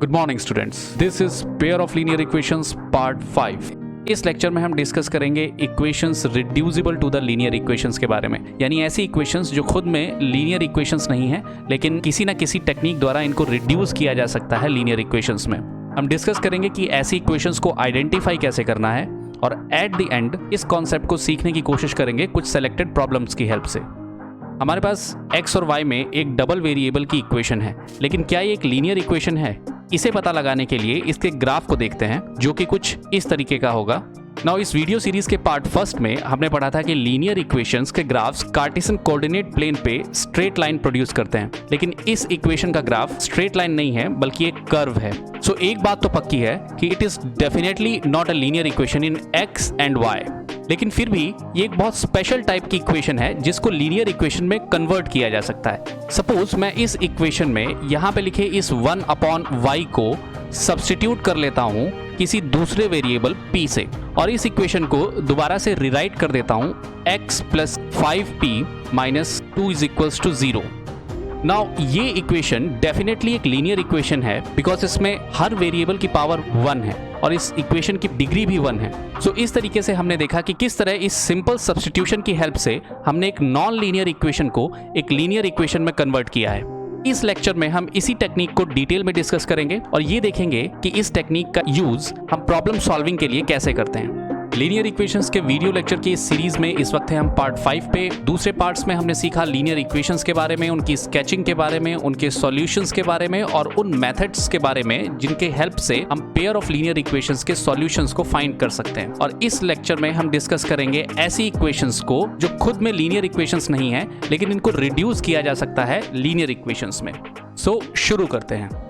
Good morning students, this is pair of linear equations part 5। इस lecture में हम discuss करेंगे equations reducible to the linear equations के बारे में, यानी ऐसी इक्वेशंस जो खुद में लीनियर इक्वेशंस नहीं है लेकिन किसी ना किसी टेक्निक द्वारा इनको रिड्यूस किया जा सकता है लीनियर इक्वेशंस में। हम डिस्कस करेंगे कि ऐसी इक्वेशंस को आइडेंटिफाई कैसे करना है और एट द एंड इस कॉन्सेप्ट को सीखने की कोशिश करेंगे कुछ सेलेक्टेड प्रॉब्लम्स की हेल्प से। हमारे पास x और y में एक डबल वेरिएबल की इक्वेशन है, लेकिन क्या ये एक लीनियर इक्वेशन है? इसे पता लगाने के लिए इसके ग्राफ को देखते हैं, जो कि कुछ इस तरीके का होगा। नाउ इस वीडियो सीरीज के पार्ट फर्स्ट में हमने पढ़ा था कि लीनियर इक्वेशंस के ग्राफ्स कार्टेशियन कोऑर्डिनेट प्लेन पे स्ट्रेट लाइन प्रोड्यूस करते हैं, लेकिन इस इक्वेशन का ग्राफ स्ट्रेट लाइन नहीं है बल्कि एक कर्व है। सो एक बात तो पक्की है कि it is definitely not a linear equation in x and y, लेकिन फिर भी ये एक बहुत स्पेशल टाइप की इक्वेशन है जिसको लीनियर इक्वेशन में कन्वर्ट किया जा सकता है। सपोज मैं इस इक्वेशन में यहाँ पे लिखे इस 1/y को सब्स्टिट्यूट कर लेता हूँ किसी दूसरे वेरिएबल p से, और इस इक्वेशन को दोबारा से रिराइट कर देता हूँ x + 5p - 2 = 0। नाउ ये इक्वेशन डेफिनेटली एक लीनियर इक्वेशन है बिकॉज इसमें हर वेरिएबल की पावर 1 है और इस इक्वेशन की डिग्री भी 1 है। सो इस तरीके से हमने देखा कि किस तरह इस सिंपल सब्स्टिट्यूशन की हेल्प से हमने एक नॉन लीनियर इक्वेशन को एक लीनियर इक्वेशन में कन्वर्ट किया है। इस लेक्चर में हम इसी टेक्निक को डिटेल में डिस्कस करेंगे और ये देखेंगे कि इस टेक्निक का यूज हम प्रॉब्लम सॉल्विंग के लिए कैसे करते हैं। लीनियर इक्वेशंस के वीडियो लेक्चर की इस सीरीज में इस वक्त है हम पार्ट 5 पे। दूसरे पार्ट्स में हमने सीखा लीनियर इक्वेशंस के बारे में, उनकी स्केचिंग के बारे में, उनके सॉल्यूशंस के बारे में और उन मेथड्स के बारे में जिनके हेल्प से हम पेयर ऑफ लीनियर इक्वेशंस के सॉल्यूशंस को फाइंड कर सकते हैं। और इस लेक्चर में हम डिस्कस करेंगे ऐसी इक्वेशंस को जो खुद में लीनियर इक्वेशंस नहीं है लेकिन इनको रिड्यूस किया जा सकता है लीनियर इक्वेशंस में। सो शुरू करते हैं।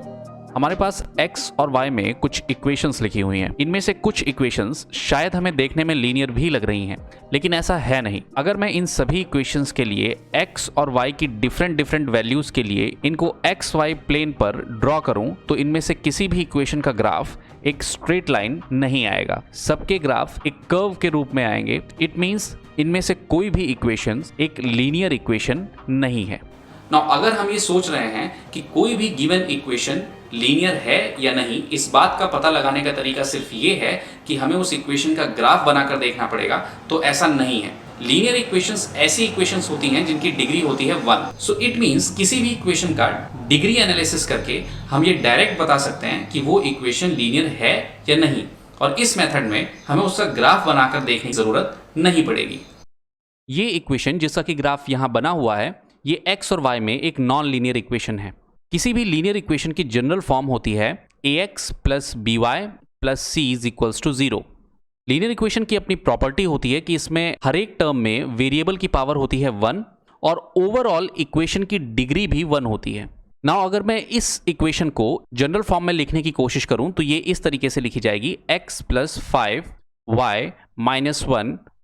हमारे पास x और y में कुछ इक्वेशंस लिखी हुई हैं। इनमें से कुछ इक्वेशंस शायद हमें देखने में लीनियर भी लग रही हैं, लेकिन ऐसा है नहीं। अगर मैं इन सभी इक्वेशंस के लिए x और y की डिफरेंट वैल्यूज के लिए इनको x y प्लेन पर ड्रॉ करूं तो इनमें से किसी भी इक्वेशन का ग्राफ एक स्ट्रेट लाइन नहीं आएगा, सबके ग्राफ एक कर्व के रूप में आएंगे। इट मीन्स इनमें से कोई भी इक्वेशन एक लीनियर इक्वेशन नहीं है। नाउ अगर हम ये सोच रहे हैं कि कोई भी गिवन इक्वेशन लीनियर है या नहीं, इस बात का पता लगाने का तरीका सिर्फ ये है कि हमें उस इक्वेशन का ग्राफ बनाकर देखना पड़ेगा, तो ऐसा नहीं है। लीनियर इक्वेशंस ऐसी इक्वेशंस होती हैं जिनकी डिग्री होती है 1। सो इट मींस किसी भी इक्वेशन का डिग्री एनालिसिस करके हम ये डायरेक्ट बता सकते हैं कि वो इक्वेशन लीनियर है या नहीं, और इस मेथड में हमें उसका ग्राफ बनाकर देखने की जरूरत नहीं पड़ेगी। ये इक्वेशन जिसका कि ग्राफ यहाँ बना हुआ है, ये x और y में एक नॉन लीनियर इक्वेशन है। किसी भी लीनियर इक्वेशन की जनरल फॉर्म होती है ax + by + c = 0। Linear equation की अपनी प्रॉपर्टी होती है कि इसमें हर एक टर्म में वेरिएबल की पावर होती है 1 और ओवरऑल इक्वेशन की डिग्री भी 1 होती है। नाउ अगर मैं इस इक्वेशन को जनरल फॉर्म में लिखने की कोशिश करूं तो ये इस तरीके से लिखी जाएगी x + 5y -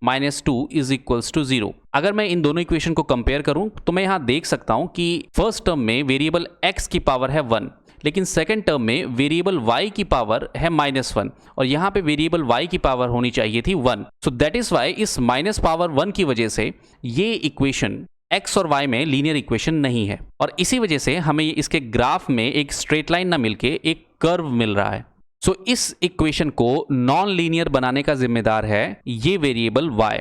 1 - 2 = 0। अगर मैं इन दोनों इक्वेशन को कंपेयर करूं तो मैं यहां देख सकता हूं कि फर्स्ट टर्म में वेरिएबल x की पावर है 1, लेकिन सेकंड टर्म में वेरिएबल y की पावर है -1 और यहां पे वेरिएबल y की पावर होनी चाहिए थी 1। सो दैट इज वाई इस -1 की वजह से ये इक्वेशन x और y में लीनियर इक्वेशन नहीं है, और इसी वजह से हमें इसके ग्राफ में एक स्ट्रेट लाइन ना मिलके एक कर्व मिल रहा है। सो इस इक्वेशन को नॉन लीनियर बनाने का जिम्मेदार है ये वेरिएबल y।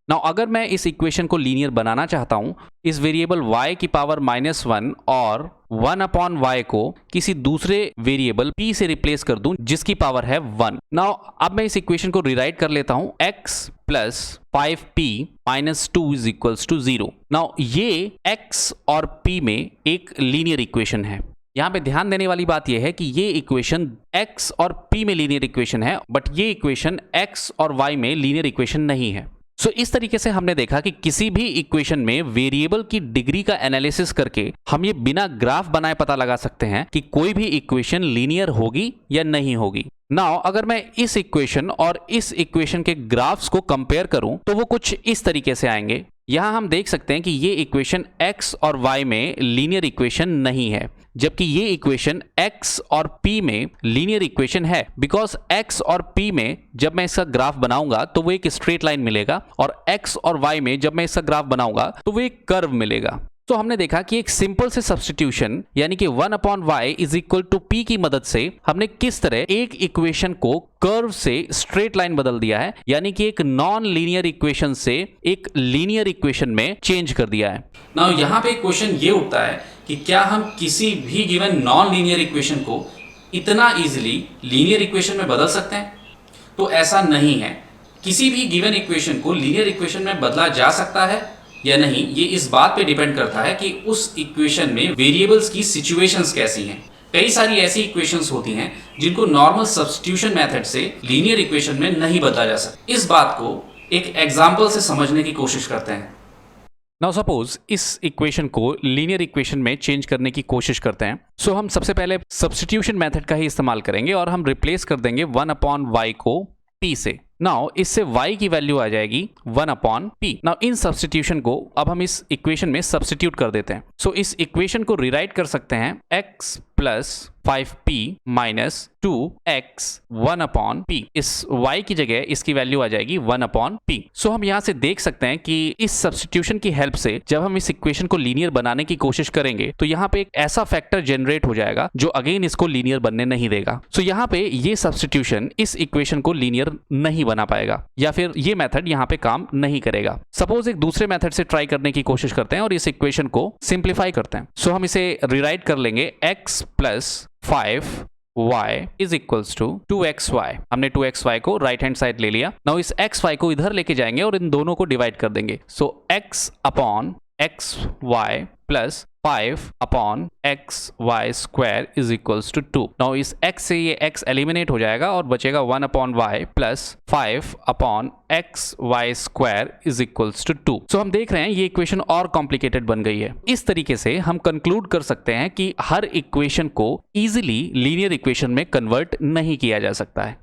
नाउ अगर मैं इस इक्वेशन को लीनियर बनाना चाहता हूं, इस वेरिएबल y की पावर -1 और 1/y को किसी दूसरे वेरिएबल p से रिप्लेस कर दूं जिसकी पावर है 1। नाउ अब मैं इस इक्वेशन को रिराइट कर लेता हूं x + 5p - 2 = 0। नाउ ये x और p में एक लीनियर इक्वेशन है। यहाँ पे ध्यान देने वाली बात यह है कि ये इक्वेशन x और p में लीनियर इक्वेशन है, बट ये इक्वेशन x और y में लीनियर इक्वेशन नहीं है। सो इस तरीके से हमने देखा कि किसी भी इक्वेशन में वेरिएबल की डिग्री का एनालिसिस करके हम ये बिना ग्राफ बनाए पता लगा सकते हैं कि कोई भी इक्वेशन लीनियर होगी या नहीं होगी। नाउ अगर मैं इस इक्वेशन और इस इक्वेशन के ग्राफ्स को कंपेयर करूं तो वो कुछ इस तरीके से आएंगे। यहाँ हम देख सकते हैं कि ये इक्वेशन x और y में लीनियर इक्वेशन नहीं है, जबकि ये इक्वेशन x और p में लीनियर इक्वेशन है, बिकॉज x और p में जब मैं इसका ग्राफ बनाऊंगा तो वो एक स्ट्रेट लाइन मिलेगा और x और y में जब मैं इसका ग्राफ बनाऊंगा तो वो एक कर्व मिलेगा। तो हमने देखा कि एक सिंपल से सब्स्टिट्यूशन यानी कि 1/y is equal to p की मदद से हमने किस तरह एक इक्वेशन को कर्व से स्ट्रेट लाइन बदल दिया है, यानी कि एक नॉन लीनियर इक्वेशन से एक लीनियर इक्वेशन में चेंज कर दिया है। नाउ यहाँ पे क्वेश्चन ये उठता है कि क्या हम किसी भी गिवन नॉन लीनियर इक्वेशन को इतना इजीली लीनियर इक्वेशन में बदल सकते हैं? तो ऐसा नहीं है। किसी भी गिवन इक्वेशन को लीनियर इक्वेशन में बदला जा सकता है या नहीं, ये इस बात पे डिपेंड करता है कि उस इक्वेशन में वेरिएबल्स की सिचुएशंस कैसी हैं। कई सारी ऐसी इक्वेशंस होती हैं जिनको नॉर्मल सब्स्टिट्यूशन मेथड से लीनियर इक्वेशन में नहीं बदला जा सकता। इस बात को एक एग्जांपल से समझने की कोशिश करते हैं। नाउ सपोज इस इक्वेशन को लीनियर इक्वेशन में चेंज करने की कोशिश करते हैं। सो हम सबसे पहले सब्स्टिट्यूशन मेथड का ही इस्तेमाल करेंगे और हम रिप्लेस कर देंगे 1/y को p से। नाउ इससे y की वैल्यू आ जाएगी 1/p। नाउ इन सब्स्टिट्यूशन को अब हम इस इक्वेशन में सब्स्टिट्यूट कर देते हैं। सो इस इक्वेशन को रिराइट कर सकते हैं x plus 5p minus 2x 1/p। इस y की जगह इसकी वैल्यू आ जाएगी 1/p। सो हम यहाँ से देख सकते हैं कि इस सब्स्टिट्यूशन की हेल्प से जब हम इस इक्वेशन को लीनियर बनाने की कोशिश करेंगे तो यहाँ पे एक ऐसा फैक्टर जनरेट हो जाएगा जो अगेन इसको लीनियर बनने नहीं देगा। सो यहाँ पे ये सब्स्टिट्यूशन इस इक्वेशन को लीनियर नहीं बना पाएगा या फिर ये मेथड यहाँ पे काम नहीं करेगा। सपोज एक दूसरे मेथड से ट्राई करने की कोशिश करते हैं और इस इक्वेशन को सिंप्लीफाई करते हैं। सो हम इसे रिराइट कर लेंगे x plus 5y is equals to 2xy। हमने 2xy को राइट हैंड साइड ले लिया। नाउ इस xy को इधर लेके जाएंगे और इन दोनों को डिवाइड कर देंगे। So x upon xy plus 5/xy square is equals to 2। Now इस x से ये x एलिमिनेट हो जाएगा और बचेगा 1/y plus 5/xy square is equals to 2। So हम देख रहे हैं ये इक्वेशन और कॉम्प्लिकेटेड बन गई है। इस तरीके से हम कंक्लूड कर सकते हैं कि हर इक्वेशन को इजीली लीनियर इक्वेशन में कन्वर्ट नहीं किया जा सकता है।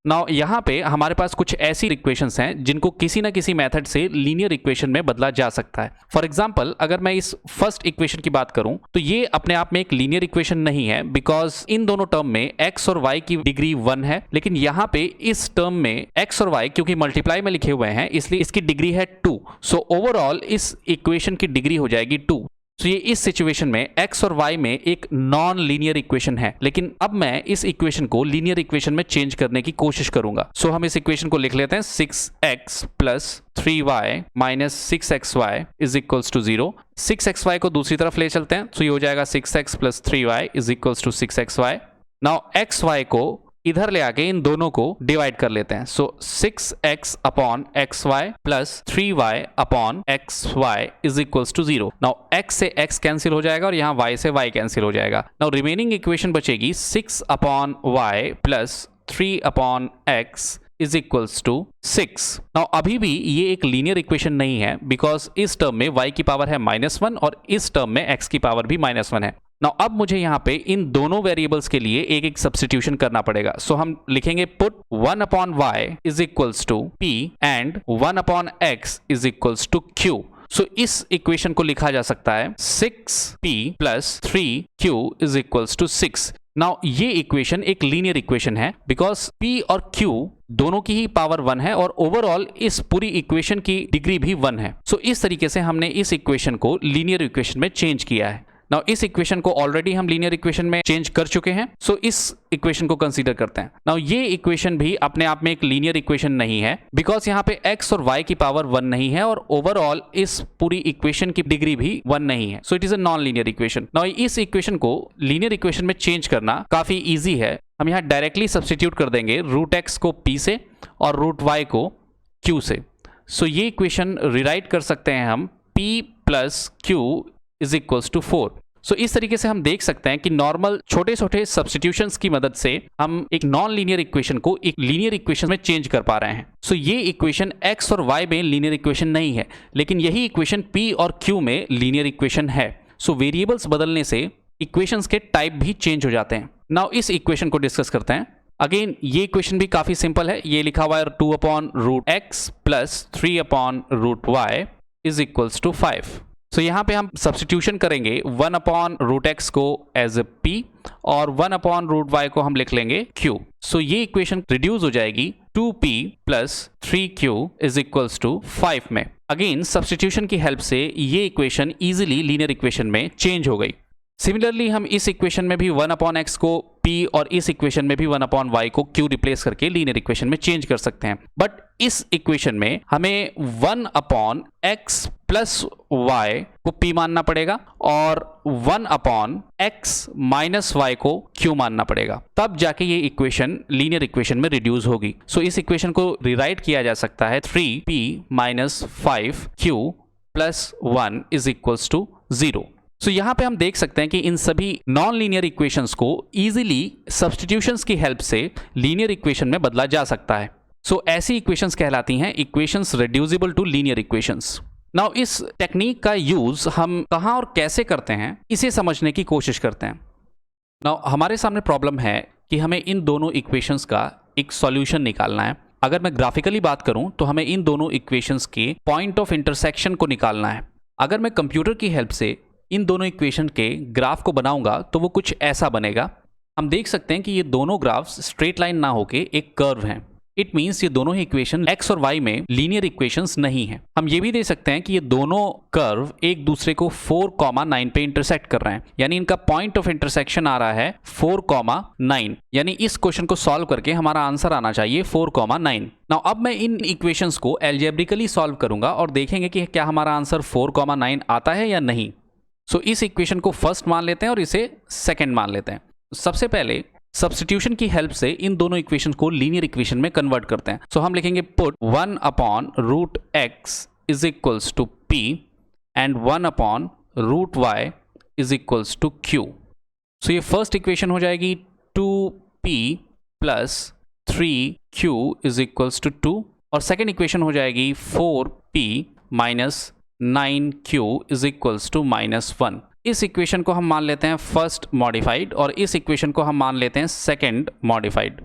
नाउ यहाँ पे हमारे पास कुछ ऐसी इक्वेशंस हैं जिनको किसी ना किसी मेथड से लीनियर इक्वेशन में बदला जा सकता है। फॉर एग्जांपल अगर मैं इस फर्स्ट इक्वेशन की बात करूं तो ये अपने आप में एक लीनियर इक्वेशन नहीं है, बिकॉज इन दोनों टर्म में x और y की डिग्री 1 है। लेकिन यहाँ पे इस टर्म में x और y क्योंकि मल्टीप्लाई में लिखे हुए हैं इसलिए इसकी डिग्री है 2। सो ओवरऑल इस इक्वेशन की डिग्री हो जाएगी 2। तो ये इस सिचुएशन में x और y में एक नॉन लीनियर इक्वेशन है। लेकिन अब मैं इस इक्वेशन को लीनियर इक्वेशन में चेंज करने की कोशिश करूंगा। सो हम इस इक्वेशन को लिख लेते हैं 6x plus 3y minus 6xy is equals to 0। 6xy को दूसरी तरफ ले चलते हैं। तो ये हो जाएगा 6x plus 3y is equals to 6xy। Now xy को इधर ले आके इन दोनों को डिवाइड कर लेते हैं। So 6x upon xy plus 3y upon xy is equals to 0। Now x से x कैंसिल हो जाएगा और यहाँ y से y कैंसिल हो जाएगा। नाउ रिमेनिंग इक्वेशन बचेगी 6 upon y plus 3 upon x is equals to 6। Now अभी भी ये एक लीनियर इक्वेशन नहीं है, बिकॉज इस टर्म में y की पावर है -1 और इस टर्म में x की पावर भी -1 है। नाउ अब मुझे यहाँ पे इन दोनों वेरिएबल्स के लिए एक एक सब्स्टिट्यूशन करना पड़ेगा। सो हम लिखेंगे put 1/y is equals to p and 1/x is equals to q। So इस इक्वेशन को लिखा जा सकता है 6p plus 3q is equals to 6। Now ये इक्वेशन एक लीनियर इक्वेशन है, बिकॉज p और q दोनों की ही पावर 1 है और ओवरऑल इस पूरी इक्वेशन की डिग्री भी 1 है। सो इस तरीके से हमने इस इक्वेशन को लीनियर इक्वेशन में चेंज किया है। नाउ इस इक्वेशन को ऑलरेडी हम लीनियर इक्वेशन में चेंज कर चुके हैं। सो इस इक्वेशन को कंसीडर करते हैं। नाउ ये इक्वेशन भी अपने आप में एक लीनियर इक्वेशन नहीं है, बिकॉज यहाँ पे x और y की पावर 1 नहीं है और ओवरऑल इस पूरी इक्वेशन की डिग्री भी 1 नहीं है। So it is a non linear equation. Now इस इक्वेशन को लीनियर इक्वेशन में चेंज करना काफी ईजी है। हम यहाँ डायरेक्टली सब्स्टिट्यूट कर देंगे √x को p से और √y को q से। सो ये इक्वेशन रिराइट कर सकते हैं हम p plus q is equals to 4। So इस तरीके से हम देख सकते हैं कि नॉर्मल छोटे छोटे सब्स्टिट्यूशंस की मदद से हम एक नॉन लीनियर इक्वेशन को एक लीनियर इक्वेशन में चेंज कर पा रहे हैं। सो ये इक्वेशन x और y में लीनियर इक्वेशन नहीं है, लेकिन यही इक्वेशन p और q में लीनियर इक्वेशन है। सो वेरिएबल्स बदलने से इक्वेशंस के टाइप भी चेंज हो जाते हैं। नाउ इस इक्वेशन को डिस्कस करते हैं। अगेन ये इक्वेशन भी काफी सिंपल है। ये लिखा हुआ है 2/√x plus 3/√y is equals to 5। So यहाँ पे हम सब्स्टिट्यूशन करेंगे 1/√x को एज ए p और 1/√y को हम लिख लेंगे q। सो ये इक्वेशन रिड्यूस हो जाएगी 2p plus 3q is equals to 5 में। अगेन सब्स्टिट्यूशन की हेल्प से ये इक्वेशन इजीली लीनियर इक्वेशन में चेंज हो गई। सिमिलरली हम इस इक्वेशन में भी 1/x को p और इस इक्वेशन में भी 1/y को q रिप्लेस करके लीनियर इक्वेशन में चेंज कर सकते हैं। बट इस इक्वेशन में हमें 1/x प्लस y को p मानना पड़ेगा और 1/x माइनस y को q मानना पड़ेगा, तब जाके ये इक्वेशन लीनियर इक्वेशन में रिड्यूस होगी। सो इस इक्वेशन को रिराइट किया जा सकता है 3p minus 5q plus 1 is equals to 0। So यहाँ पे हम देख सकते हैं कि इन सभी नॉन लीनियर इक्वेशंस को इजीली सब्स्टिट्यूशंस की हेल्प से लीनियर इक्वेशन में बदला जा सकता है। सो ऐसी इक्वेशंस कहलाती हैं equations reducible to linear equations. Now इस टेक्निक का यूज हम कहाँ और कैसे करते हैं इसे समझने की कोशिश करते हैं। नाउ हमारे सामने प्रॉब्लम है कि हमें इन दोनों इक्वेशंस का एक सॉल्यूशन निकालना है। अगर मैं ग्राफिकली बात करूं तो हमें इन दोनों इक्वेशंस के पॉइंट ऑफ इंटरसेक्शन को निकालना है। अगर मैं कंप्यूटर की हेल्प से इन दोनों इक्वेशन के ग्राफ को बनाऊंगा तो वो कुछ ऐसा बनेगा। हम देख सकते हैं कि ये दोनों ग्राफ्स स्ट्रेट लाइन ना होके एक कर्व हैं। इट मीन्स ये दोनों ही इक्वेशन x और y में लीनियर इक्वेशंस नहीं हैं। हम ये भी देख सकते हैं कि ये दोनों कर्व एक दूसरे को 4,9 पे इंटरसेक्ट कर रहे हैं, यानी इनका पॉइंट ऑफ इंटरसेक्शन आ रहा है 4,9। यानी इस क्वेश्चन को सॉल्व करके हमारा आंसर आना चाहिए 4,9। नाउ अब मैं इन इक्वेशंस को एल्जेब्रिकली सॉल्व करूंगा और देखेंगे कि क्या हमारा आंसर 4,9 आता है या नहीं। सो इस इक्वेशन को फर्स्ट मान लेते हैं और इसे सेकंड मान लेते हैं। सबसे पहले सब्स्टिट्यूशन की हेल्प से इन दोनों इक्वेशन को लीनियर इक्वेशन में कन्वर्ट करते हैं। सो हम लिखेंगे put 1/√x is equals to p and 1/√y is equals to q। So ये फर्स्ट इक्वेशन हो जाएगी 2p plus 3q is equals to 2 और सेकेंड इक्वेशन हो जाएगी 4p minus 9q is equals to -1। इस इक्वेशन को हम मान लेते हैं फर्स्ट मॉडिफाइड और इस इक्वेशन को हम मान लेते हैं सेकंड मॉडिफाइड।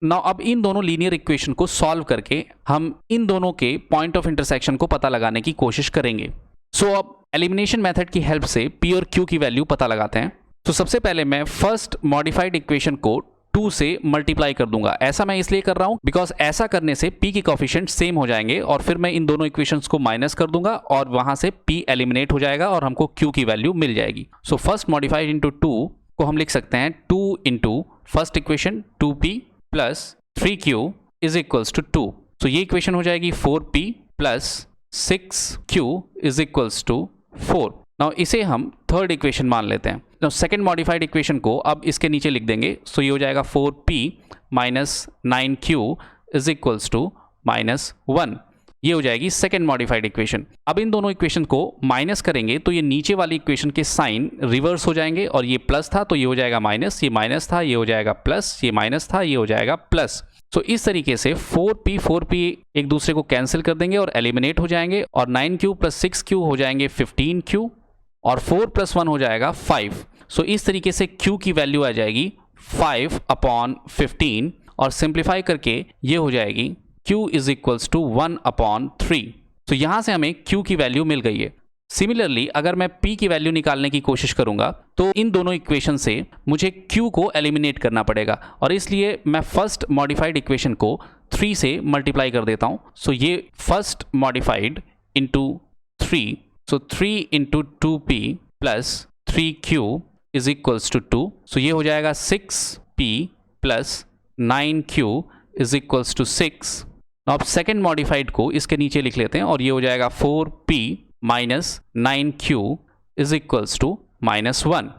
नाउ अब इन दोनों लीनियर इक्वेशन को सॉल्व करके हम इन दोनों के पॉइंट ऑफ इंटरसेक्शन को पता लगाने की कोशिश करेंगे। सो अब एलिमिनेशन मेथड की हेल्प से p और q की वैल्यू पता लगाते हैं। तो सबसे पहले मैं फर्स्ट मॉडिफाइड इक्वेशन को 2 से मल्टीप्लाई कर दूंगा। ऐसा मैं इसलिए कर रहा हूं बिकॉज ऐसा करने से p के कोफिशिएंट सेम हो जाएंगे और फिर मैं इन दोनों इक्वेशंस को माइनस कर दूंगा और वहां से p एलिमिनेट हो जाएगा और हमको q की वैल्यू मिल जाएगी। सो फर्स्ट मॉडिफाइड इंटू 2 को हम लिख सकते हैं 2 into first equation 2p plus 3q is equals to 2। So ये इक्वेशन हो जाएगी 4p plus 6q is equals to 4। Now इसे हम थर्ड इक्वेशन मान लेते हैं। तो सेकेंड मॉडिफाइड इक्वेशन को अब इसके नीचे लिख देंगे। सो ये हो जाएगा 4p minus 9q is equals to -1। ये हो जाएगी सेकेंड मॉडिफाइड इक्वेशन। अब इन दोनों इक्वेशन को माइनस करेंगे तो ये नीचे वाली इक्वेशन के साइन रिवर्स हो जाएंगे और ये प्लस था तो ये हो जाएगा माइनस, ये माइनस था ये हो जाएगा प्लस, ये माइनस था ये हो जाएगा प्लस। सो इस तरीके से 4p एक दूसरे को कैंसिल कर देंगे और एलिमिनेट हो जाएंगे और 9q प्लस 6q हो जाएंगे 15q और 4 + 1 हो जाएगा 5। सो इस तरीके से q की वैल्यू आ जाएगी 5/15 और सिंप्लीफाई करके ये हो जाएगी q इज इक्वल्स टू 1/3। तो यहाँ से हमें q की वैल्यू मिल गई है। सिमिलरली अगर मैं p की वैल्यू निकालने की कोशिश करूंगा तो इन दोनों इक्वेशन से मुझे q को एलिमिनेट करना पड़ेगा और इसलिए मैं फर्स्ट मॉडिफाइड इक्वेशन को 3 से मल्टीप्लाई कर देता हूँ। सो ये first modified into 3, so 3 into 2p plus 3q is equals to 2। So ये हो जाएगा 6p plus 9q is equals to 6। अब सेकेंड मॉडिफाइड को इसके नीचे लिख लेते हैं और ये हो जाएगा 4p minus 9q is equals to -1।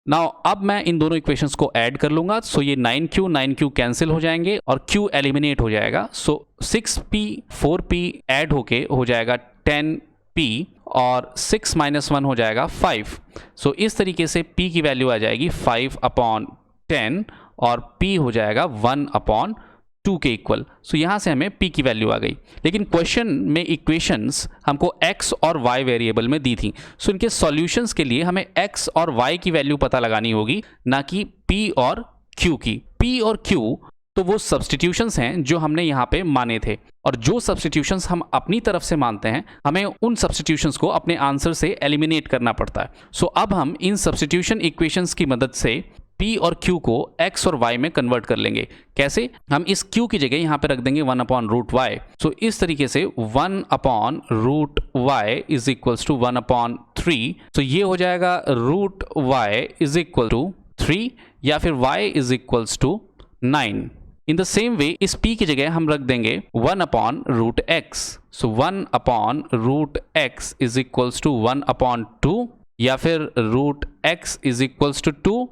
Now अब मैं इन दोनों इक्वेशंस को ऐड कर लूंगा। सो ये 9q कैंसिल हो जाएंगे और q एलिमिनेट हो जाएगा। सो 6p 4p ऐड होके हो जाएगा 10p और 6 - 1 हो जाएगा 5। सो इस तरीके से p की वैल्यू आ जाएगी 5/10 और p हो जाएगा 1/2 के इक्वल। सो यहाँ से हमें p की वैल्यू आ गई। लेकिन क्वेश्चन में इक्वेशंस हमको x और y वेरिएबल में दी थी। सो इनके सॉल्यूशंस के लिए हमें x और y की वैल्यू पता लगानी होगी, ना कि p और q की। p और q तो वो सब्स्टिट्यूशंस हैं जो हमने यहाँ पे माने थे और जो सब्स्टिट्यूशंस हम अपनी तरफ से मानते हैं हमें उन सब्स्टिट्यूशंस को अपने आंसर से एलिमिनेट करना पड़ता है। सो अब हम इन सब्स्टिट्यूशन इक्वेशंस की मदद से p और q को x और y में कन्वर्ट कर लेंगे। कैसे? हम इस q की जगह यहाँ पे रख देंगे 1/√y। सो इस तरीके से 1/√y इज इक्वल्स टू 1/3। तो ये हो जाएगा √y इज इक्वल टू 3 या फिर y is equals to 9। In the same way इस p की जगह हम रख देंगे 1/√x। So 1/√x is equals to 1/2 या फिर √x इज इक्वल्स टू 2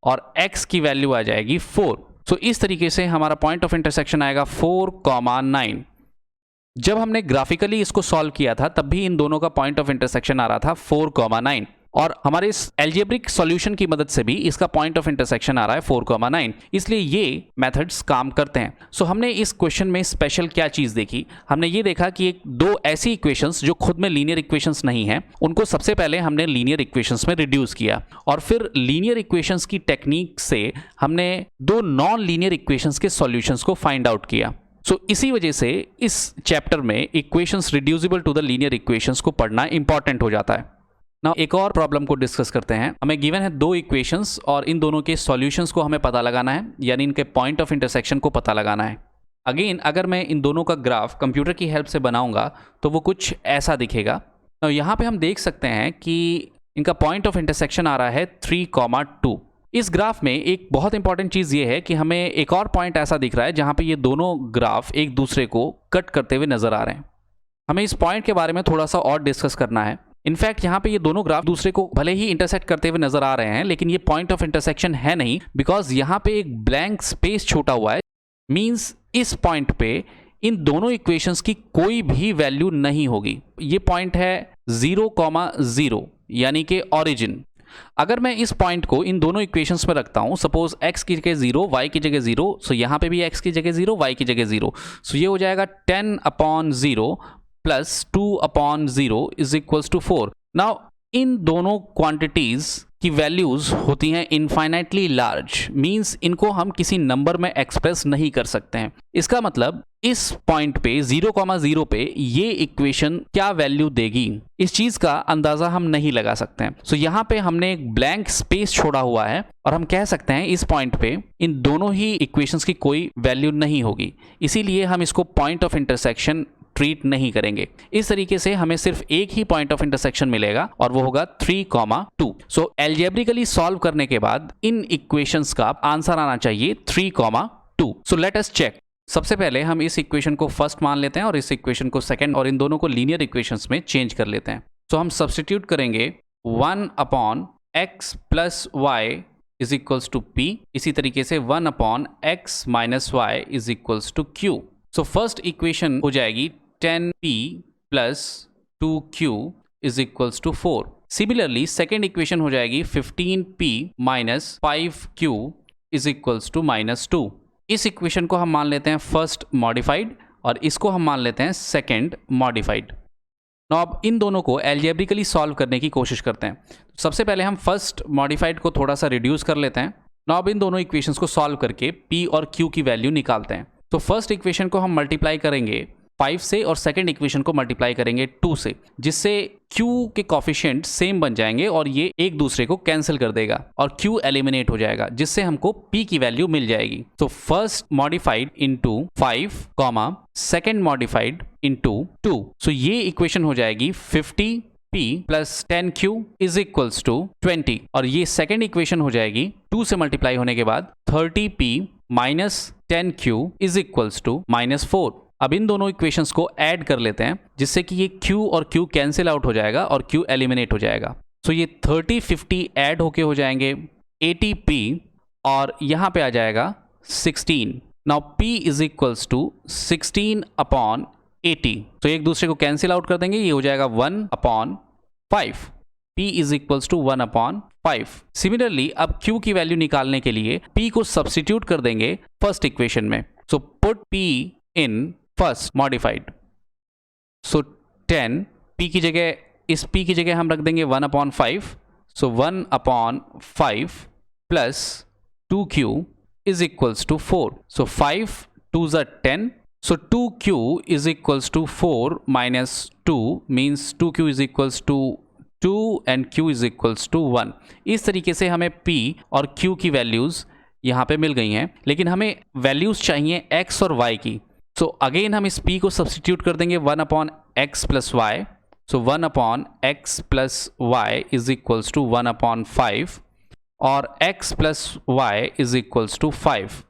और x की वैल्यू आ जाएगी 4। सो इस तरीके से हमारा पॉइंट ऑफ इंटरसेक्शन आएगा 4,9। जब हमने ग्राफिकली इसको सॉल्व किया था तब भी इन दोनों का पॉइंट ऑफ इंटरसेक्शन आ रहा था 4,9 और हमारे इस एल्जेब्रिक सॉल्यूशन की मदद से भी इसका पॉइंट ऑफ इंटरसेक्शन आ रहा है 4,9। इसलिए ये मेथड्स काम करते हैं। सो हमने इस क्वेश्चन में स्पेशल क्या चीज़ देखी? हमने ये देखा कि एक दो ऐसी इक्वेशंस जो खुद में लीनियर इक्वेशंस नहीं है उनको सबसे पहले हमने लीनियर इक्वेशंस में रिड्यूस किया और फिर लीनियर इक्वेशंस की टेक्निक से हमने दो नॉन लीनियर इक्वेशंस के सॉल्यूशंस को फाइंड आउट किया। सो इसी वजह से इस चैप्टर में equations reducible to the linear equations को पढ़ना इंपॉर्टेंट हो जाता है। नाउ एक और प्रॉब्लम को डिस्कस करते हैं। हमें गिवन है दो इक्वेशंस और इन दोनों के सॉल्यूशंस को हमें पता लगाना है, यानी इनके पॉइंट ऑफ इंटरसेक्शन को पता लगाना है। अगेन अगर मैं इन दोनों का ग्राफ कंप्यूटर की हेल्प से बनाऊंगा तो वो कुछ ऐसा दिखेगा। नाउ यहाँ पे हम देख सकते हैं कि इनका पॉइंट ऑफ इंटरसेक्शन आ रहा है 3,2। इस ग्राफ में एक बहुत इंपॉर्टेंट चीज़ ये है कि हमें एक और पॉइंट ऐसा दिख रहा है जहाँ पे ये दोनों ग्राफ एक दूसरे को कट करते हुए नजर आ रहे हैं। हमें इस पॉइंट के बारे में थोड़ा सा और डिस्कस करना है। इनफैक्ट यहाँ पे ये दोनों ग्राफ दूसरे को भले ही इंटरसेक्ट करते हुए नजर आ रहे हैं लेकिन ये पॉइंट ऑफ इंटरसेक्शन है नहीं, बिकॉज यहाँ पे एक ब्लैंक स्पेस छोटा हुआ है। मींस इस पॉइंट पे इन दोनों इक्वेशंस की कोई भी वैल्यू नहीं होगी। ये पॉइंट है 0,0 यानी कि ऑरिजिन। अगर मैं इस पॉइंट को इन दोनों इक्वेशंस में रखता हूं, सपोज x की जगह 0 y की जगह 0, सो यहाँ पे भी x की जगह 0 y की जगह 0, सो ये हो जाएगा 10/0 plus 2/0 is equals to 4। Now इन दोनों क्वांटिटीज की वैल्यूज होती हैं इनफाइनाइटली लार्ज, मींस इनको हम किसी नंबर में एक्सप्रेस नहीं कर सकते हैं। इसका मतलब इस पॉइंट पे 0,0 पे ये इक्वेशन क्या वैल्यू देगी इस चीज का अंदाजा हम नहीं लगा सकते हैं। सो यहाँ पे हमने एक ब्लैंक स्पेस छोड़ा हुआ है और हम कह सकते हैं इस पॉइंट पे इन दोनों ही इक्वेशंस की कोई वैल्यू नहीं होगी, इसीलिए हम इसको पॉइंट ऑफ इंटरसेक्शन ट्रीट नहीं करेंगे। इस तरीके से हमें सिर्फ एक ही पॉइंट ऑफ इंटरसेक्शन मिलेगा और वो होगा 3,2। सो एल्जेब्रिकली सॉल्व करने के बाद इन इक्वेशंस का आंसर आना चाहिए 3,2। So let us check. सबसे पहले हम इस इक्वेशन को फर्स्ट मान लेते हैं और इस इक्वेशन को सेकंड और इन दोनों को लीनियर इक्वेशंस में चेंज कर लेते हैं। सो हम सब्स्टिट्यूट करेंगे 1/x plus y is equals to p। इसी तरीके से 1/x minus y is equals to q। So first equation हो जाएगी 10p plus 2q is equals to 4। Similarly second equation हो जाएगी 15p minus 5q is equals to -2। इस equation को हम मान लेते हैं फर्स्ट मॉडिफाइड और इसको हम मान लेते हैं सेकेंड मॉडिफाइड। नाउ अब इन दोनों को एल्जेब्रिकली सॉल्व करने की कोशिश करते हैं। सबसे पहले हम फर्स्ट मॉडिफाइड को थोड़ा सा रिड्यूस कर लेते हैं। नाउ अब इन दोनों इक्वेशंस को सॉल्व करके p और q की वैल्यू निकालते हैं। तो फर्स्ट इक्वेशन को हम मल्टीप्लाई करेंगे 5 से और सेकंड इक्वेशन को मल्टीप्लाई करेंगे 2 से, जिससे q के कोफिशिएंट सेम बन जाएंगे और ये एक दूसरे को कैंसिल कर देगा और q एलिमिनेट हो जाएगा, जिससे हमको p की वैल्यू मिल जाएगी। तो first modified into 5 second modified into 2। So ये इक्वेशन हो जाएगी 50p plus 10q is equals to 20 और ये सेकेंड इक्वेशन हो जाएगी 2 से मल्टीप्लाई होने के बाद 30p minus 10q is equals to -4। अब इन दोनों इक्वेशंस को ऐड कर लेते हैं, जिससे कि ये q और q कैंसिल आउट हो जाएगा और q एलिमिनेट हो जाएगा। सो ये 30-50 ऐड होके हो जाएंगे 80p और यहाँ पे आ जाएगा 16। Now p is equals to 16/80। तो एक दूसरे को कैंसिल आउट कर देंगे, ये हो जाएगा 1/5। p is equals to 1/5। Similarly अब q की वैल्यू निकालने के लिए p को सब्स्टिट्यूट कर देंगे फर्स्ट इक्वेशन में। So put p in first modified. So 10 p की जगह, इस p की जगह हम रख देंगे 1/5। So 1/5 plus 2q is equals to 4। So 5 2s are 10। So 2q is equals to 4 minus 2 means 2q is equals to 2 and Q is equals to 1। इस तरीके से हमें P और Q की वैल्यूज़ यहाँ पे मिल गई हैं, लेकिन हमें वैल्यूज़ चाहिए X और Y की। सो अगेन हम इस P को सब्सटीट्यूट कर देंगे 1/x plus y. So 1/x plus y is equals to 1/5 और x plus y is equals to 5।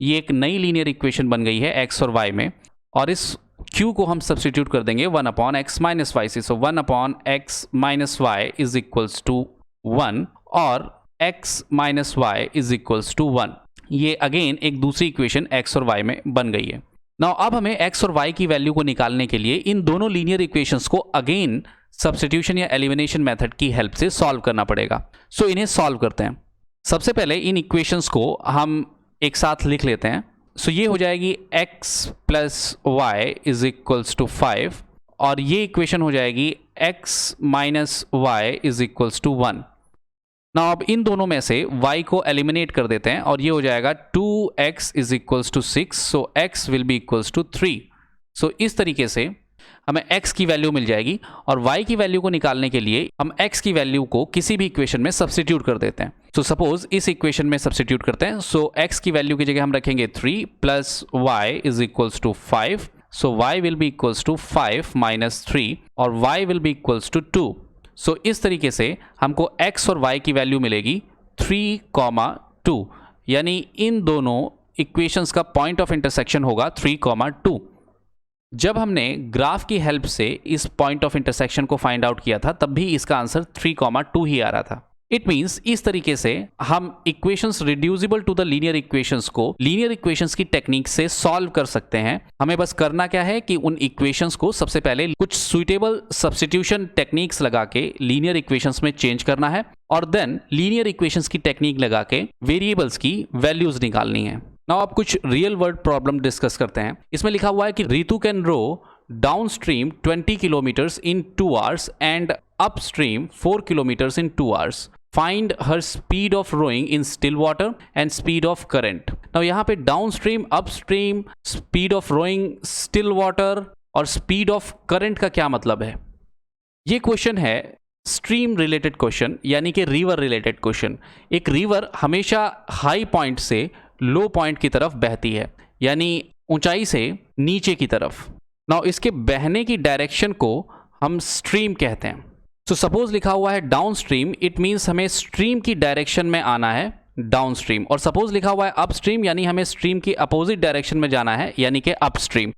ये एक नई लीनियर इक्वेशन बन गई है x और y में, और इस q को हम सब्सटीट्यूट कर देंगे 1/x माइनस वाई से। So 1/x minus y is equals to 1 और x minus y is equals to 1। ये अगेन एक दूसरी इक्वेशन x और y में बन गई है। नाउ अब हमें x और y की वैल्यू को निकालने के लिए इन दोनों लीनियर इक्वेशंस को अगेन सब्स्टिट्यूशन या एलिमिनेशन मेथड की हेल्प से सॉल्व करना पड़ेगा। सो इन्हें सॉल्व करते हैं। सबसे पहले इन इक्वेशंस को हम एक साथ लिख लेते हैं। सो ये हो जाएगी x plus y is equals to 5 और ये इक्वेशन हो जाएगी x minus y is equals to 1। Now अब इन दोनों में से y को एलिमिनेट कर देते हैं और ये हो जाएगा 2x is equals to 6। So x will be equals to 3। सो इस तरीके से हमें x की वैल्यू मिल जाएगी और y की वैल्यू को निकालने के लिए हम x की वैल्यू को किसी भी इक्वेशन में सब्स्टिट्यूट कर देते हैं। सो सपोज इस इक्वेशन में सब्स्टिट्यूट करते हैं। सो x की वैल्यू की जगह हम रखेंगे 3 plus y is equals to 5। So y will be equals to 5 minus 3 और y will be equals to 2। So इस तरीके से हमको x और y की वैल्यू मिलेगी 3, 2, यानी इन दोनों इक्वेशंस का पॉइंट ऑफ इंटरसेक्शन होगा 3, 2। जब हमने ग्राफ की हेल्प से इस पॉइंट ऑफ इंटरसेक्शन को फाइंड आउट किया था तब भी इसका आंसर 3, 2 ही आ रहा था। इट मीन्स इस तरीके से हम equations reducible to the linear equations को लीनियर इक्वेशंस की टेक्निक से सॉल्व कर सकते हैं। हमें बस करना क्या है कि उन इक्वेशंस को सबसे पहले कुछ सुइटेबल सब्स्टिट्यूशन टेक्निक्स लगा के लीनियर इक्वेशंस में चेंज करना है और देन लीनियर इक्वेशंस की टेक्निक लगा के वेरिएबल्स की वैल्यूज निकालनी है। नाउ आप कुछ रियल वर्ल्ड प्रॉब्लम डिस्कस करते हैं। इसमें लिखा हुआ है कि Ritu can row downstream 20 kilometres in 2 hours and upstream 4 kilometres in 2 hours. Find her speed of rowing in still water and speed of current. Now यहाँ पे downstream, upstream, speed of rowing, still water और speed of current का क्या मतलब है? ये question है stream related question, यानी कि रिवर रिलेटेड क्वेश्चन। एक रिवर हमेशा हाई पॉइंट से लो पॉइंट की तरफ बहती है, यानी ऊंचाई से नीचे की तरफ। नाउ इसके बहने की डायरेक्शन को हम स्ट्रीम कहते हैं। सो सपोज लिखा हुआ है डाउन स्ट्रीम, इट मीन्स हमें स्ट्रीम की डायरेक्शन में आना है डाउन स्ट्रीम। और सपोज लिखा हुआ है अप स्ट्रीम, यानी हमें स्ट्रीम की अपोजिट डायरेक्शन में जाना है, यानी कि अप स्ट्रीम।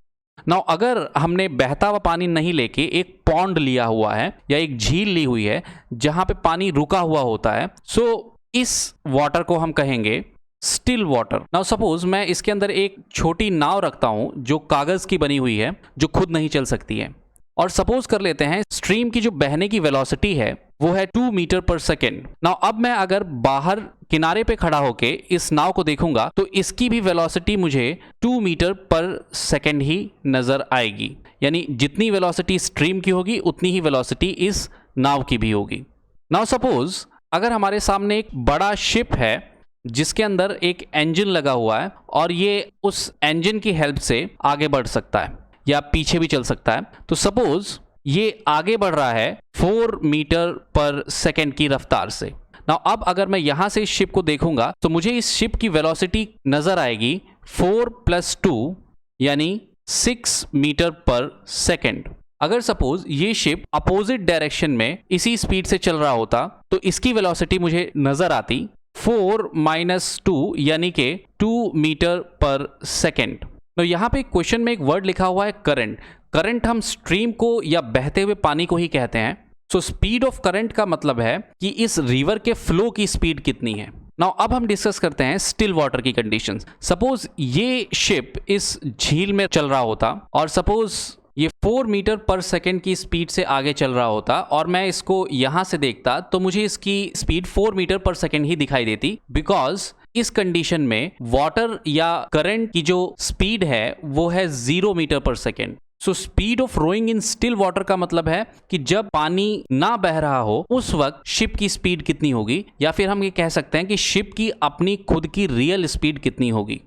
नाउ अगर हमने बहता हुआ पानी नहीं लेके एक पॉन्ड लिया हुआ है या एक झील ली हुई है जहां पे पानी रुका हुआ होता है, सो इस वाटर को हम कहेंगे स्टिल वाटर। नाउ सपोज मैं इसके अंदर एक छोटी नाव रखता हूं जो कागज की बनी हुई है, जो खुद नहीं चल सकती है, और सपोज कर लेते हैं स्ट्रीम की जो बहने की वेलोसिटी है वो है 2 मीटर पर सेकेंड। नाउ अब मैं अगर बाहर किनारे पे खड़ा होके इस नाव को देखूंगा तो इसकी भी वेलोसिटी मुझे 2 मीटर पर सेकेंड ही नजर आएगी, यानी जितनी वेलोसिटी स्ट्रीम की होगी उतनी ही वेलोसिटी इस नाव की भी होगी। नाउ सपोज अगर हमारे सामने एक बड़ा शिप है जिसके अंदर एक इंजन लगा हुआ है और ये उस इंजन की हेल्प से आगे बढ़ सकता है या पीछे भी चल सकता है, तो सपोज ये आगे बढ़ रहा है 4 मीटर पर सेकेंड की रफ्तार से। नाउ अब अगर मैं यहां से इस शिप को देखूंगा तो मुझे इस शिप की वेलोसिटी नजर आएगी 4 + 2 यानी 6 मीटर पर सेकेंड। अगर सपोज ये शिप अपोजिट डायरेक्शन में इसी स्पीड से चल रहा होता तो इसकी वेलोसिटी मुझे नजर आती 4 - 2 यानी कि 2 मीटर पर सेकेंड। तो यहाँ पे क्वेश्चन में एक वर्ड लिखा हुआ है करंट। करंट हम स्ट्रीम को या बहते हुए पानी को ही कहते हैं। सो स्पीड ऑफ करंट का मतलब है कि इस रिवर के फ्लो की स्पीड कितनी है। नाउ अब हम डिस्कस करते हैं स्टिल वाटर की कंडीशंस। सपोज ये शिप इस झील में चल रहा होता और सपोज ये 4 मीटर पर सेकेंड की स्पीड से आगे चल रहा होता और मैं इसको यहां से देखता तो मुझे इसकी स्पीड 4 मीटर पर सेकेंड ही दिखाई देती, बिकॉज इस कंडीशन में वाटर या करंट की जो स्पीड है वो है 0 मीटर पर second. So speed of rowing in still water का मतलब है कि जब पानी ना बह रहा हो उस वक्त शिप की स्पीड कितनी होगी, या फिर हम ये कह सकते हैं कि शिप की अपनी खुद की रियल स्पीड कितनी होगी।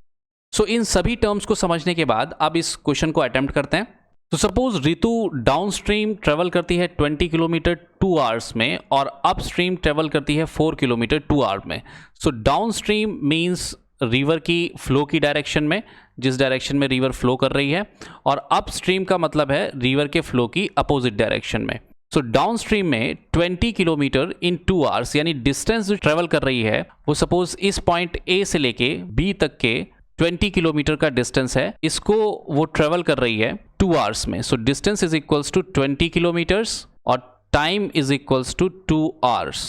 सो इन सभी टर्म्स को समझने के बाद अब इस क्वेश्चन को अटेम्प्ट करते हैं। तो suppose Ritu down stream travel करती है 20 किलोमीटर 2 आवर्स में और अप स्ट्रीम ट्रेवल करती है 4 किलोमीटर 2 आवर्स में। So down stream means river की फ्लो की डायरेक्शन में, जिस डायरेक्शन में रिवर फ्लो कर रही है, और अप स्ट्रीम का मतलब है रिवर के फ्लो की अपोजिट डायरेक्शन में। सो डाउन स्ट्रीम में 20 किलोमीटर इन 2 आवर्स यानी डिस्टेंस जो ट्रेवल कर रही है वो सपोज इस पॉइंट ए से लेके बी तक के 20 किलोमीटर का डिस्टेंस है, इसको वो ट्रेवल कर रही है 2 आवर्स में। So distance is equals to 20 kilometres और time is equals to 2 hours.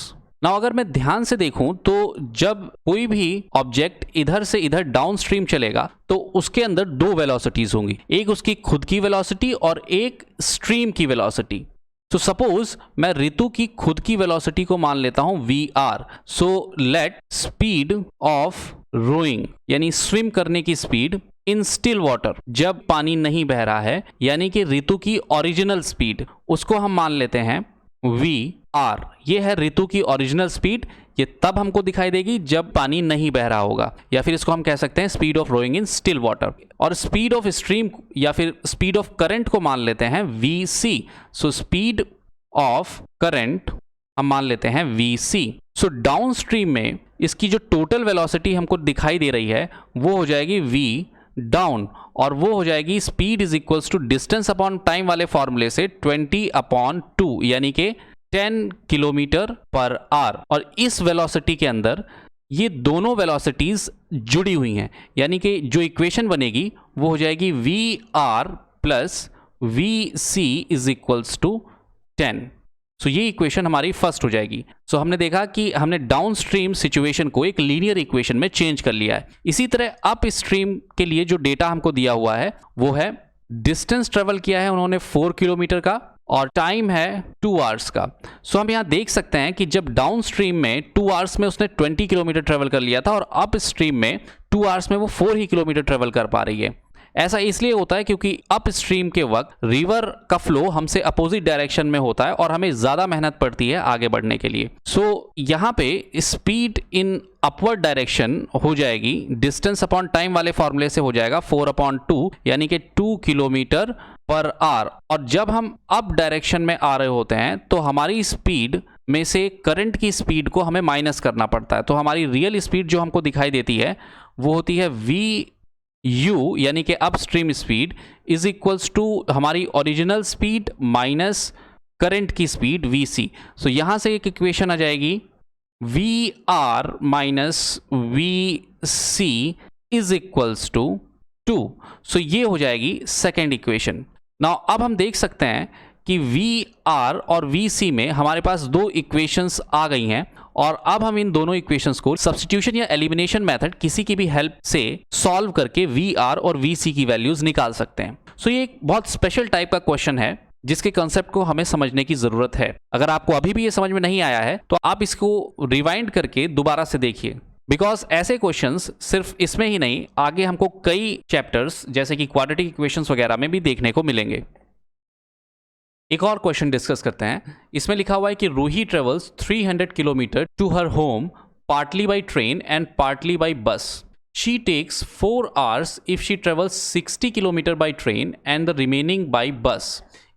Now अगर मैं ध्यान से देखूं तो जब कोई भी ऑब्जेक्ट इधर से इधर डाउन स्ट्रीम चलेगा तो उसके अंदर दो वेलोसिटीज होंगी, एक उसकी खुद की वेलोसिटी और एक स्ट्रीम की वेलोसिटी। तो सपोज मैं ऋतु की खुद की वेलोसिटी को मान लेता हूं VR। So let speed of rowing यानी स्विम करने की स्पीड इन स्टिल वाटर, जब पानी नहीं बह रहा है, यानी कि ऋतु की ओरिजिनल स्पीड, उसको हम मान लेते हैं VR। ये है ऋतु की ओरिजिनल स्पीड, ये तब हमको दिखाई देगी जब पानी नहीं बह रहा होगा, या फिर इसको हम कह सकते हैं speed of rowing in still water. और स्पीड ऑफ स्ट्रीम या फिर स्पीड ऑफ करंट को मान लेते हैं VC। So speed of current हम मान लेते हैं VC। सो डाउन स्ट्रीम में इसकी जो टोटल वेलोसिटी हमको दिखाई दे रही है वो हो जाएगी V डाउन, और वो हो जाएगी speed is equals to distance upon time वाले फॉर्मूले से 20/2 यानी कि 10 किलोमीटर पर आवर। और इस वेलोसिटी के अंदर ये दोनों वेलोसिटीज जुड़ी हुई हैं, यानी कि जो इक्वेशन बनेगी वो हो जाएगी VR plus VC is equals to 10। So ये इक्वेशन हमारी फर्स्ट हो जाएगी। सो हमने देखा कि हमने डाउन स्ट्रीम सिचुएशन को एक लीनियर इक्वेशन में चेंज कर लिया है। इसी तरह अप स्ट्रीम के लिए जो डेटा हमको दिया हुआ है वो है डिस्टेंस ट्रेवल किया है उन्होंने 4 किलोमीटर का और टाइम है 2 आवर्स का। सो हम यहाँ देख सकते हैं कि जब डाउन स्ट्रीम में 2 आवर्स में उसने 20 किलोमीटर ट्रेवल कर लिया था और अप स्ट्रीम में 2 आवर्स में वो 4 ही किलोमीटर ट्रेवल कर पा रही है। ऐसा इसलिए होता है क्योंकि अप स्ट्रीम के वक्त रिवर का फ्लो हमसे अपोजिट डायरेक्शन में होता है और हमें ज्यादा मेहनत पड़ती है आगे बढ़ने के लिए। सो यहाँ पे स्पीड इन अपवर्ड डायरेक्शन हो जाएगी, डिस्टेंस अपॉन टाइम वाले फॉर्मूले से हो जाएगा 4/2 यानी कि 2 किलोमीटर पर आवर। और जब हम अप डायरेक्शन में आ रहे होते हैं तो हमारी स्पीड में से करंट की स्पीड को हमें माइनस करना पड़ता है, तो हमारी रियल स्पीड जो हमको दिखाई देती है वो होती है VU यानी कि upstream speed is equals to हमारी ओरिजिनल स्पीड माइनस करंट की स्पीड VC। सो यहां से एक इक्वेशन आ जाएगी VR minus VC is equals to 2। So ये हो जाएगी सेकेंड इक्वेशन। नाउ अब हम देख सकते हैं कि VR और VC में हमारे पास दो इक्वेशंस आ गई हैं और अब हम इन दोनों इक्वेशंस को सब्स्टिट्यूशन या एलिमिनेशन मेथड किसी की भी हेल्प से सॉल्व करके VR और VC की वैल्यूज निकाल सकते हैं। सो ये एक बहुत स्पेशल टाइप का क्वेश्चन है जिसके कंसेप्ट को हमें समझने की जरूरत है। अगर आपको अभी भी ये समझ में नहीं आया है तो आप इसको रिवाइंड करके दोबारा से देखिए, बिकॉज ऐसे क्वेश्चंस सिर्फ इसमें ही नहीं, आगे हमको कई चैप्टर्स जैसे कि क्वाड्रेटिक इक्वेशंस वगैरह में भी देखने को मिलेंगे। एक और क्वेश्चन डिस्कस करते हैं। इसमें लिखा हुआ है कि Roohi travels 300 kilometre to her home partly by train and partly by bus. She takes 4 hours if she travels 60 kilometer by train and the remaining by bus.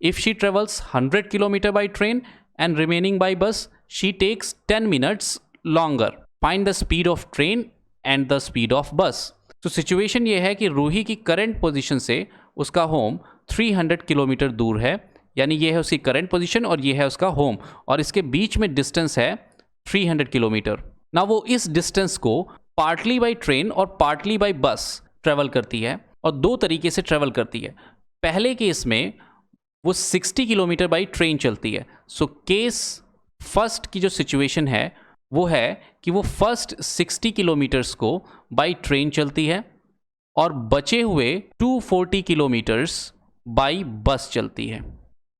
If she travels 100 kilometer by train and remaining by bus, she takes 10 minutes longer. Find the speed of train and the speed of bus. तो situation ये है कि रूही की current position से उसका home 300 kilometre दूर है, यानी ये है उसकी करंट पोजीशन और ये है उसका होम, और इसके बीच में डिस्टेंस है 300 किलोमीटर। ना वो इस डिस्टेंस को पार्टली बाय ट्रेन और पार्टली बाय बस ट्रेवल करती है और दो तरीके से ट्रेवल करती है। पहले केस में वो 60 किलोमीटर बाय ट्रेन चलती है। सो केस फर्स्ट की जो सिचुएशन है वो है कि वो फर्स्ट 60 किलोमीटर्स को बाय ट्रेन चलती है और बचे हुए 240 किलोमीटर्स बाय बस चलती है,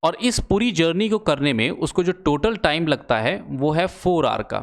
और इस पूरी जर्नी को करने में उसको जो टोटल टाइम लगता है वो है 4 आवर का।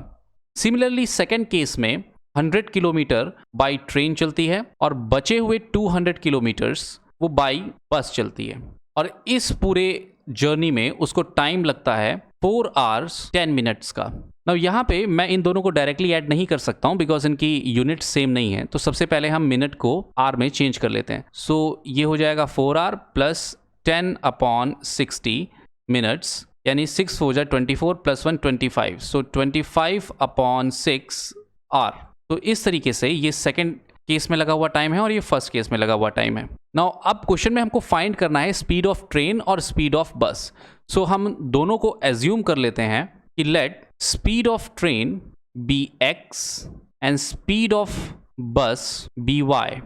सिमिलरली सेकेंड केस में 100 किलोमीटर बाय ट्रेन चलती है और बचे हुए 200 किलोमीटर्स वो बाय बस चलती है, और इस पूरे जर्नी में उसको टाइम लगता है 4 hours 10 minutes का। नाउ यहाँ पे मैं इन दोनों को डायरेक्टली ऐड नहीं कर सकता हूँ बिकॉज इनकी यूनिट सेम नहीं है, तो सबसे पहले हम मिनट को आर में चेंज कर लेते हैं। सो ये हो जाएगा 4 hour प्लस 10/60 मिनट्स, यानी 6 हो जाए 24 + 1 25, सो 25/6 आवर। तो इस तरीके से ये सेकंड केस में लगा हुआ टाइम है और ये फर्स्ट केस में लगा हुआ टाइम है। नाउ अब क्वेश्चन में हमको फाइंड करना है स्पीड ऑफ ट्रेन और स्पीड ऑफ बस। सो हम दोनों को एज्यूम कर लेते हैं कि let speed of train be x and speed of bus be y।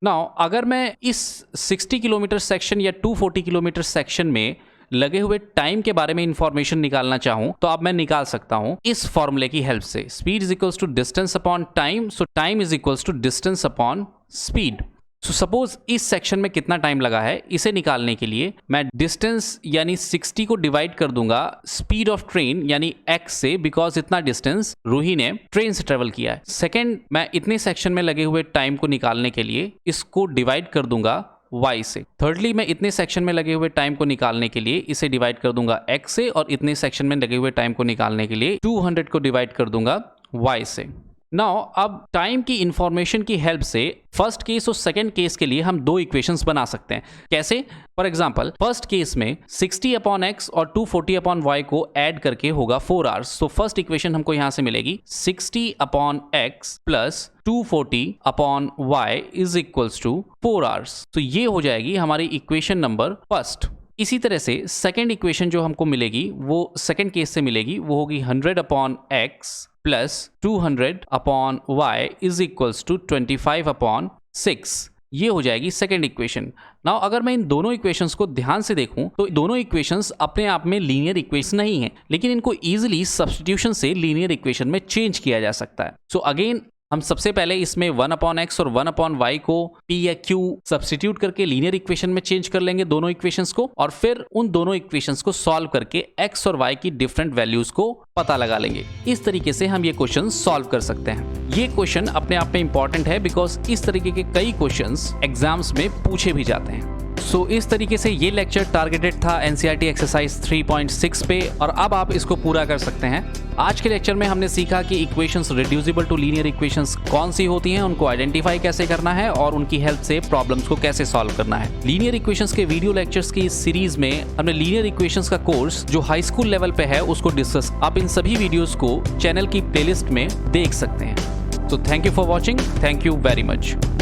Now अगर मैं इस 60 किलोमीटर सेक्शन या 240 किलोमीटर सेक्शन में लगे हुए टाइम के बारे में इंफॉर्मेशन निकालना चाहूं तो अब मैं निकाल सकता हूं इस फॉर्मूले की हेल्प से। Speed is equals to distance upon time, so time is equals to distance upon speed. So suppose इस सेक्शन में कितना टाइम लगा है, इसे निकालने के लिए मैं डिस्टेंस यानी 60 को डिवाइड कर दूंगा स्पीड ऑफ ट्रेन यानी x से, बिकॉज इतना डिस्टेंस रूही ने ट्रेन से ट्रेवल किया है। सेकेंड, मैं इतने सेक्शन में लगे हुए टाइम को निकालने के लिए इसको डिवाइड कर दूंगा y से। थर्डली, मैं इतने सेक्शन में लगे हुए टाइम को निकालने के लिए इसे डिवाइड कर दूंगा x से, और इतने सेक्शन में लगे हुए टाइम को निकालने के लिए 200 को डिवाइड कर दूंगा y से। नाउ अब टाइम की इंफॉर्मेशन की हेल्प से फर्स्ट केस और सेकंड केस के लिए हम दो इक्वेशंस बना सकते हैं। कैसे? फॉर एग्जांपल, फर्स्ट केस में 60/x और 240/y को ऐड करके होगा 4 आवर्स। सो फर्स्ट इक्वेशन हमको यहां से मिलेगी 60/x plus 240/y is equals to 4 hours. तो ये हो जाएगी हमारी इक्वेशन नंबर फर्स्ट। इसी तरह से सेकंड इक्वेशन जो हमको मिलेगी वो सेकंड केस से मिलेगी, वो होगी 100/x plus 200/y is equals to 25/6। ये हो जाएगी सेकंड इक्वेशन। नाउ अगर मैं इन दोनों इक्वेशंस को ध्यान से देखूं तो दोनों इक्वेशंस अपने आप में लीनियर इक्वेशन नहीं है, लेकिन इनको इजीली सब्स्टिट्यूशन से लीनियर इक्वेशन में चेंज किया जा सकता है। सो अगेन हम सबसे पहले इसमें 1/x और 1/y को p या q सब्स्टिट्यूट करके लीनियर इक्वेशन में चेंज कर लेंगे दोनों इक्वेशंस को, और फिर उन दोनों इक्वेशंस को सॉल्व करके x और y की डिफरेंट वैल्यूज को पता लगा लेंगे। इस तरीके से हम ये क्वेश्चन सॉल्व कर सकते हैं। ये क्वेश्चन अपने आप में इंपॉर्टेंट है बिकॉज इस तरीके के कई क्वेश्चंस एग्जाम्स में पूछे भी जाते हैं। सो इस तरीके से ये लेक्चर टारगेटेड था एनसीईआरटी एक्सरसाइज 3.6 पे, और अब आप इसको पूरा कर सकते हैं। आज के लेक्चर में हमने सीखा कि equations reducible to linear equations कौन सी होती हैं, उनको आइडेंटिफाई कैसे करना है और उनकी हेल्प से प्रॉब्लम्स को कैसे सॉल्व करना है। लीनियर इक्वेशंस के वीडियो लेक्चर्स की इस सीरीज में हमने लीनियर इक्वेशंस का कोर्स जो हाई स्कूल लेवल पे है उसको डिस्कस। आप इन सभी वीडियोस को चैनल की प्लेलिस्ट में देख सकते हैं। So thank you for watching. Thank you very much.